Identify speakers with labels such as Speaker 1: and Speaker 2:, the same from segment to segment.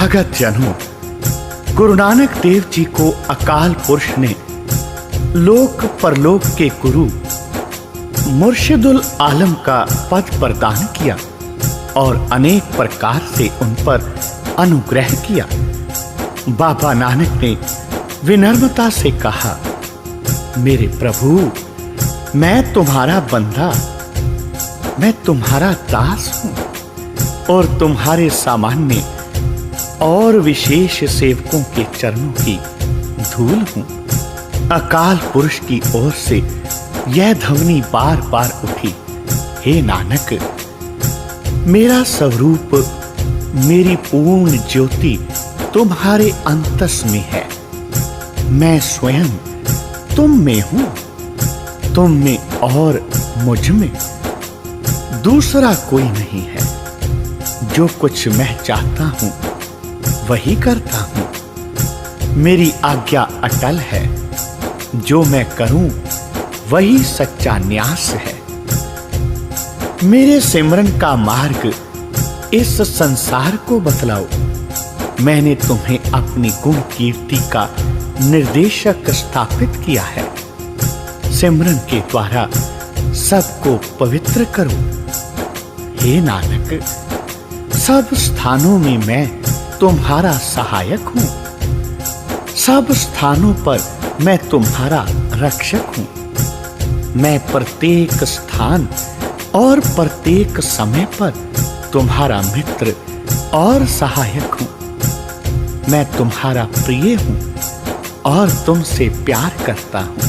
Speaker 1: भगत जनों, गुरु नानक देव जी को अकाल पुरुष ने लोक परलोक के गुरु मुर्शिदुल आलम का पद प्रदान किया और अनेक प्रकार से उन पर अनुग्रह किया। बाबा नानक ने विनम्रता से कहा, मेरे प्रभु, मैं तुम्हारा बंदा, मैं तुम्हारा दास हूं और तुम्हारे सामान्य और विशेष सेवकों के चरणों की धूल हूं। अकाल पुरुष की ओर से यह ध्वनि बार बार उठी, हे नानक, मेरा स्वरूप, मेरी पूर्ण ज्योति तुम्हारे अंतस में है। मैं स्वयं तुम में हूं, तुम में और मुझ में दूसरा कोई नहीं है। जो कुछ मैं चाहता हूं वही करता हूं। मेरी आज्ञा अटल है, जो मैं करूं वही सच्चा न्यास है। मेरे सिमरन का मार्ग इस संसार को बतलाओ। मैंने तुम्हें अपनी गुण कीर्ति का निर्देशक स्थापित किया है। सिमरन के द्वारा सबको पवित्र करो। हे नानक, सब स्थानों में मैं तुम्हारा सहायक हूं। सब स्थानों पर मैं तुम्हारा रक्षक हूं। मैं प्रत्येक स्थान और प्रत्येक समय पर तुम्हारा मित्र और सहायक हूं। मैं तुम्हारा प्रिय हूं और तुमसे प्यार करता हूं।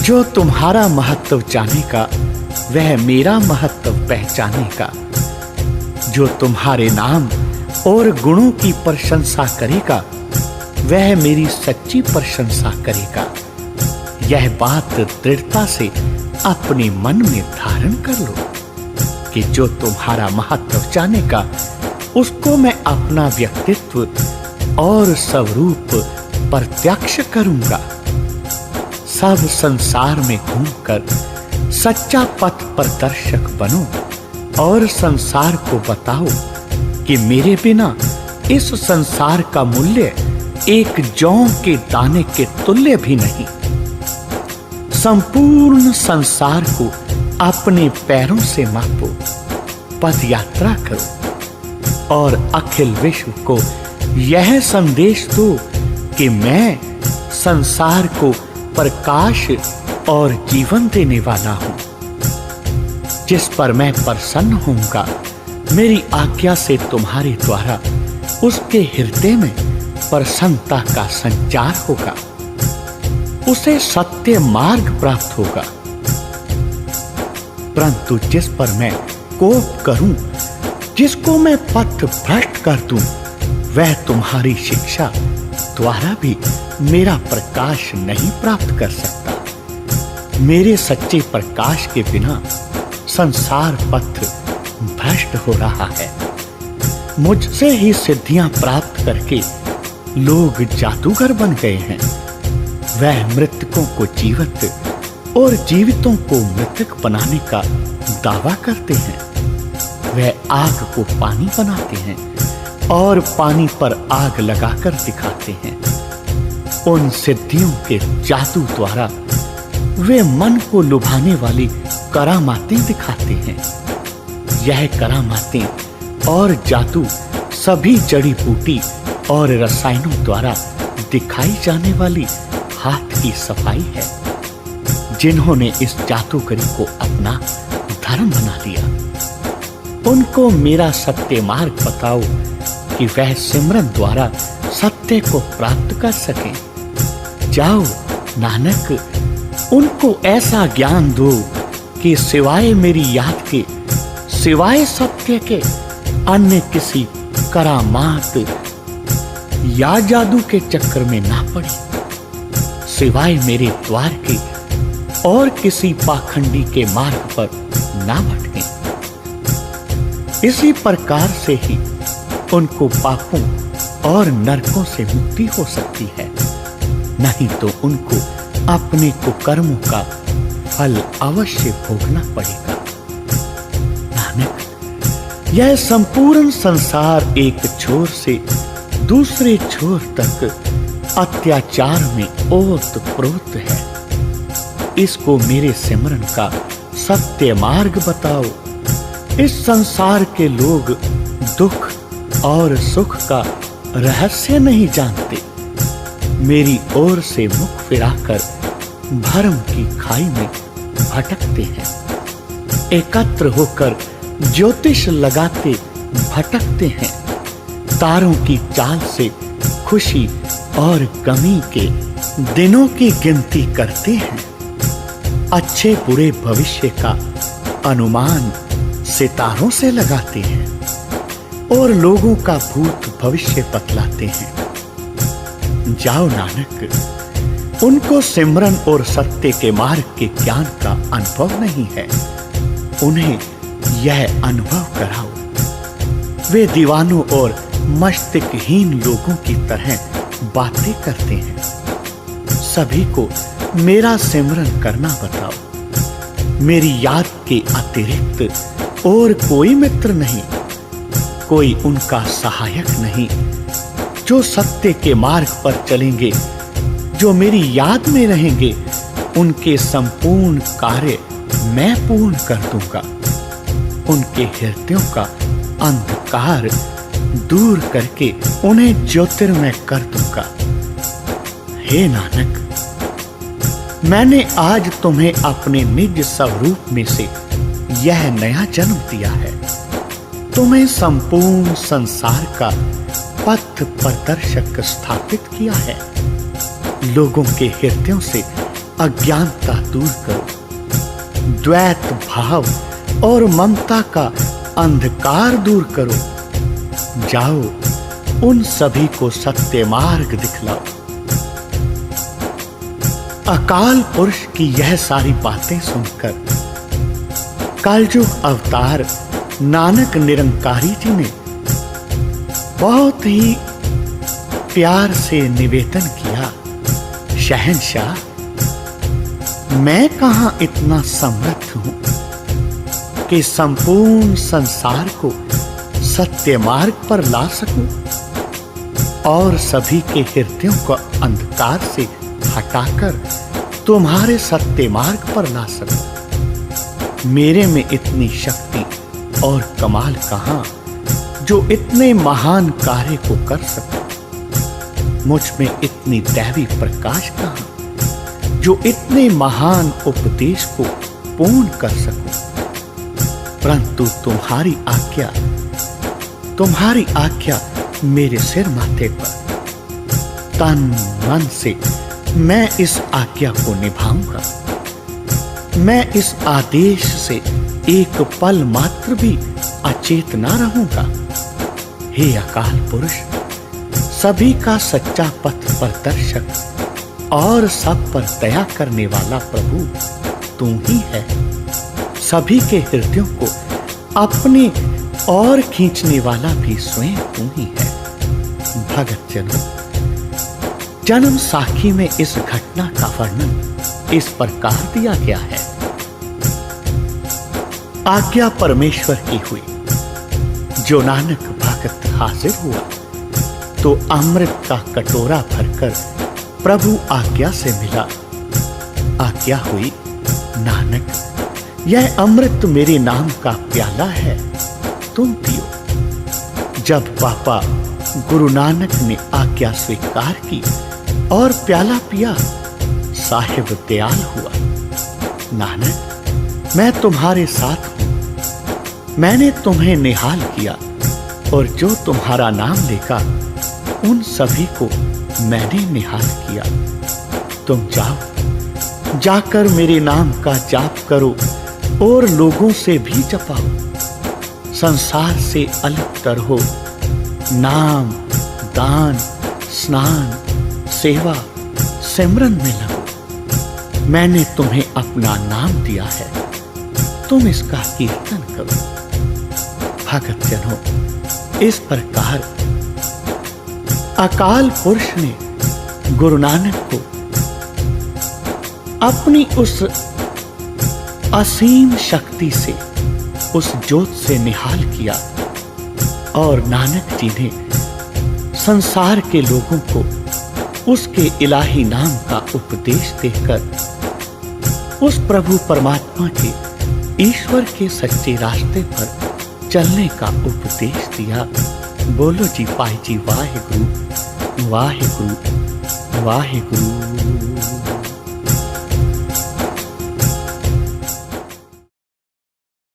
Speaker 1: जो तुम्हारा महत्व जानेगा वह मेरा महत्व पहचानेगा। जो तुम्हारे नाम और गुणों की प्रशंसा करेगा वह मेरी सच्ची प्रशंसा करेगा। यह बात दृढ़ता से अपने मन में धारण कर लो कि जो तुम्हारा महत्व जानेगा उसको मैं अपना व्यक्तित्व और स्वरूप प्रत्यक्ष करूंगा। सब संसार में घूमकर सच्चा पथ प्रदर्शक बनो और संसार को बताओ कि मेरे बिना इस संसार का मूल्य एक जौ के दाने के तुल्य भी नहीं। संपूर्ण संसार को अपने पैरों से मापो, पद यात्रा करो और अखिल विश्व को यह संदेश दो कि मैं संसार को प्रकाश और जीवन देने वाला हूं। जिस पर मैं प्रसन्न होऊंगा, मेरी आज्ञा से तुम्हारे द्वारा उसके हृदय में प्रसन्नता का संचार होगा। उसे सत्य मार्ग प्राप्त होगा। परंतु जिस पर मैं कोप करूं, जिसको मैं पथ भ्रष्ट कर दूं, वह तुम्हारी शिक्षा द्वारा भी मेरा प्रकाश नहीं प्राप्त कर सकता। मेरे सच्चे प्रकाश के बिना संसार पथ भ्रष्ट हो रहा है। मुझसे ही सिद्धियां प्राप्त करके लोग जादूगर बन गए हैं। वह मृतकों को जीवित और जीवितों को मृतक बनाने का दावा करते हैं। वह आग को पानी बनाते हैं और पानी पर आग लगाकर दिखाते हैं। उन सिद्धियों के जादू द्वारा वे मन को लुभाने वाली करामातें दिखाते हैं। यह करामातें और जादू सभी जड़ी बूटी और रसायनों द्वारा दिखाई जाने वाली हाथ की सफाई है। जिन्होंने इस जादूगरी को अपना धर्म बना लिया, उनको मेरा सत्य मार्ग बताओ कि वह सिमरन द्वारा सत्य को प्राप्त कर सकें। जाओ नानक, उनको ऐसा ज्ञान दो कि सिवाय मेरी याद के, सिवाय सत्य के अन्य किसी करामात या जादू के चक्कर में ना पड़े। सिवाय मेरे द्वार के और किसी पाखंडी के मार्ग पर ना भटके। इसी प्रकार से ही उनको पापों और नरकों से मुक्ति हो सकती है। नहीं तो उनको अपने कुकर्मों का फल अवश्य भोगना पड़ेगा। नानक, यह संपूर्ण संसार एक छोर से दूसरे छोर तक अत्याचार में ओत-प्रोत है। इसको मेरे सिमरन का सत्य मार्ग बताओ। इस संसार के लोग दुख और सुख का रहस्य नहीं जानते। मेरी ओर से मुख फिराकर भरम की खाई में भटकते हैं। एकत्र होकर ज्योतिष लगाते भटकते हैं। तारों की चाल से खुशी और गमी के दिनों की गिनती करते हैं। अच्छे बुरे भविष्य का अनुमान सितारों से लगाते हैं और लोगों का भूत भविष्य बतलाते हैं। जाओ नानक, उनको सिमरन और सत्य के मार्ग के ज्ञान का अनुभव नहीं है, उन्हें यह अनुभव कराओ। वे दीवानों और मस्तिष्कहीन लोगों की तरह बातें करते हैं। सभी को मेरा सिमरन करना बताओ। मेरी याद के अतिरिक्त और कोई मित्र नहीं, कोई उनका सहायक नहीं जो सत्य के मार्ग पर चलेंगे। जो मेरी याद में रहेंगे उनके संपूर्ण कार्य मैं पूर्ण कर दूंगा। उनके हृदयों का अंधकार दूर करके उन्हें ज्योतिर्मय कर दूंगा। हे नानक, मैंने आज तुम्हें अपने निज स्वरूप में से यह नया जन्म दिया है। तुम्हें संपूर्ण संसार का पथ प्रदर्शक स्थापित किया है। लोगों के हृदयों से अज्ञानता दूर करो। द्वैत भाव और ममता का अंधकार दूर करो। जाओ, उन सभी को सत्य मार्ग दिखलाओ। अकाल पुरुष की यह सारी बातें सुनकर कलयुग अवतार नानक निरंकारी जी ने बहुत ही प्यार से निवेदन किया, शहंशाह, मैं कहां इतना समर्थ हूं कि संपूर्ण संसार को सत्य मार्ग पर ला सकूं और सभी के हृदयों को अंधकार से हटाकर तुम्हारे सत्य मार्ग पर ला सकूं। मेरे में इतनी शक्ति और कमाल कहां जो इतने महान कार्य को कर सकूं। मुझ में इतनी दैवी प्रकाश कहां जो इतने महान उपदेश को पूर्ण कर सकूं। परंतु तुम्हारी आज्ञा मेरे सिर माथे पर। तन मन से मैं इस आज्ञा को निभाऊंगा। मैं इस आदेश से एक पल मात्र भी अचेत ना रहूंगा। हे अकाल पुरुष, सभी का सच्चा पथ प्रदर्शक और सब पर दया करने वाला प्रभु तू ही है। सभी के हृदयों को अपने और खींचने वाला भी स्वयं तू ही है। भगत जनों, जन्म साखी में इस घटना का वर्णन इस प्रकार दिया गया है। आज्ञा परमेश्वर की हुई। जो नानक भगत हाजिर हुआ तो अमृत का कटोरा भरकर प्रभु आज्ञा से मिला। आज्ञा हुई, नानक, यह अमृत मेरे नाम का प्याला है, तुम पियो। जब पापा गुरु नानक ने आज्ञा स्वीकार की और प्याला पिया, साहिब दयाल हुआ। नानक, मैं तुम्हारे साथ हूं। मैंने तुम्हें निहाल किया और जो तुम्हारा नाम लेगा उन सभी को मैंने निहाल किया। तुम जाओ, जाकर मेरे नाम का जाप करो और लोगों से भी जपाओ। संसार से अलग रहो। नाम, दान, स्नान, सेवा, सिमरन में लगो। मैंने तुम्हें अपना नाम दिया है, तुम इसका कीर्तन करो। भगत जनों, इस प्रकार अकाल पुरुष ने गुरु नानक को अपनी उस असीम शक्ति से, उस ज्योत से निहाल किया और नानक जी ने संसार के लोगों को उसके इलाही नाम का उपदेश देकर उस प्रभु परमात्मा के ईश्वर के सच्चे रास्ते पर चलने का उपदेश दिया। बोलो जी पाई जी वाहे गुरु वाहे गुरु वाहे गुरु।